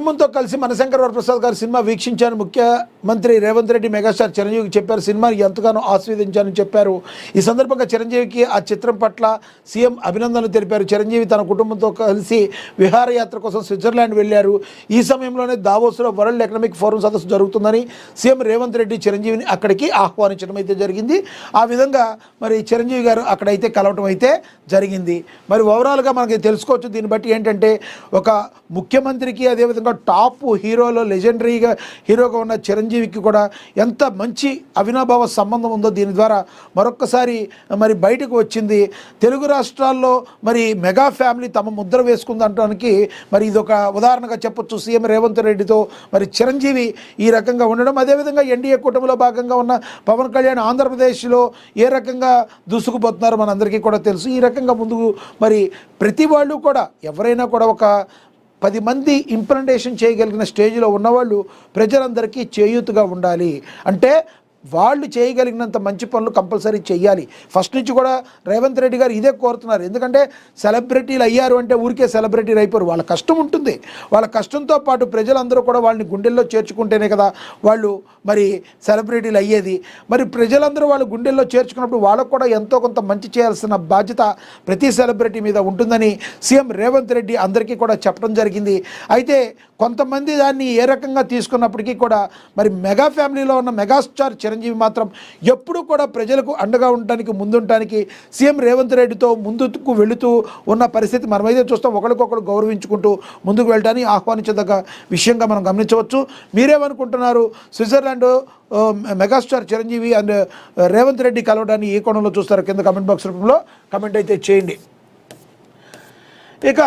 కుటుంబంతో కలిసి మనశంకర్ వరప్రసాద్ గారి సినిమా వీక్షించాను. ముఖ్యమంత్రి రేవంత్ రెడ్డి మెగాస్టార్ చిరంజీవికి చెప్పారు. సినిమాని ఎంతగానో ఆస్వాదించానని చెప్పారు. ఈ సందర్భంగా చిరంజీవికి ఆ చిత్రం పట్ల సీఎం అభినందనలు తెలిపారు. చిరంజీవి తన కుటుంబంతో కలిసి విహారయాత్ర కోసం స్విట్జర్లాండ్ వెళ్లారు. ఈ సమయంలోనే దావోస్లో వరల్డ్ ఎకనామిక్ ఫోరం సదస్సు జరుగుతుందని సీఎం రేవంత్ రెడ్డి చిరంజీవిని అక్కడికి ఆహ్వానించడం అయితే జరిగింది. ఆ విధంగా మరి చిరంజీవి గారు అక్కడైతే కలవటం అయితే జరిగింది. మరి ఓవరాల్గా మనకి తెలుసుకోవచ్చు. దీన్ని బట్టి ఏంటంటే ఒక ముఖ్యమంత్రికి అదేవిధంగా టాప్ హీరోలో లెజెండరీగా హీరోగా ఉన్న చిరంజీవికి కూడా ఎంత మంచి అవినాభావ సంబంధం ఉందో దీని ద్వారా మరొక్కసారి మరి బయటకు వచ్చింది. తెలుగు రాష్ట్రాల్లో మరి మెగా ఫ్యామిలీ తమ ముద్ర వేసుకుందనడానికి మరి ఇది ఒక ఉదాహరణగా చెప్పొచ్చు. సీఎం రేవంత్ రెడ్డితో మరి చిరంజీవి ఈ రకంగా ఉండడం, అదేవిధంగా ఎన్డీఏ కూటమిలో భాగంగా ఉన్న పవన్ కళ్యాణ్ ఆంధ్రప్రదేశ్లో ఏ రకంగా దూసుకుపోతున్నారో మనందరికీ కూడా తెలుసు. ఈ రకంగా ముందుకు మరి ప్రతి వాళ్ళు కూడా ఎవరైనా కూడా ఒక 10 మంది ఇంప్లిమెంటేషన్ చేయగలిగిన స్టేజ్లో ఉన్నవాళ్ళు ప్రజలందరికీ చేయూతగా ఉండాలి. అంటే వాళ్ళు చేయగలిగినంత మంచి పనులు కంపల్సరీ చేయాలి. ఫస్ట్ నుంచి కూడా రేవంత్ రెడ్డి గారు ఇదే కోరుతున్నారు. ఎందుకంటే సెలబ్రిటీలు అయ్యారు అంటే ఊరికే సెలబ్రిటీలు అయిపోరు. వాళ్ళ కష్టం ఉంటుంది. వాళ్ళ కష్టంతో పాటు ప్రజలందరూ కూడా వాళ్ళని గుండెల్లో చేర్చుకుంటేనే కదా వాళ్ళు మరి సెలబ్రిటీలు అయ్యేది. మరి ప్రజలందరూ వాళ్ళు గుండెల్లో చేర్చుకున్నప్పుడు వాళ్ళకు కూడా ఎంతో కొంత మంచి చేయాల్సిన బాధ్యత ప్రతి సెలబ్రిటీ మీద ఉంటుందని సీఎం రేవంత్ రెడ్డి అందరికీ కూడా చెప్పడం జరిగింది. అయితే కొంతమంది దాన్ని ఏ రకంగా తీసుకున్నప్పటికీ కూడా మరి మెగా ఫ్యామిలీలో ఉన్న మెగాస్టార్ చిరంజీవి మాత్రం ఎప్పుడూ కూడా ప్రజలకు అండగా ఉండటానికి ముందుండటానికి సీఎం రేవంత్ రెడ్డితో ముందుకు వెళుతూ ఉన్న పరిస్థితి మనమైతే చూస్తాం. ఒకరికొకరు గౌరవించుకుంటూ ముందుకు వెళ్ళడానికి ఆహ్వానించదగ్గ విషయంగా మనం గమనించవచ్చు. మీరేమనుకుంటున్నారు? Switzerland megastar Chiranjeevi and Revanth Reddy కలవడాన్ని ఏ కోణంలో చూస్తారో కింద కమెంట్ బాక్స్ రూపంలో కమెంట్ అయితే చేయండి. ఇక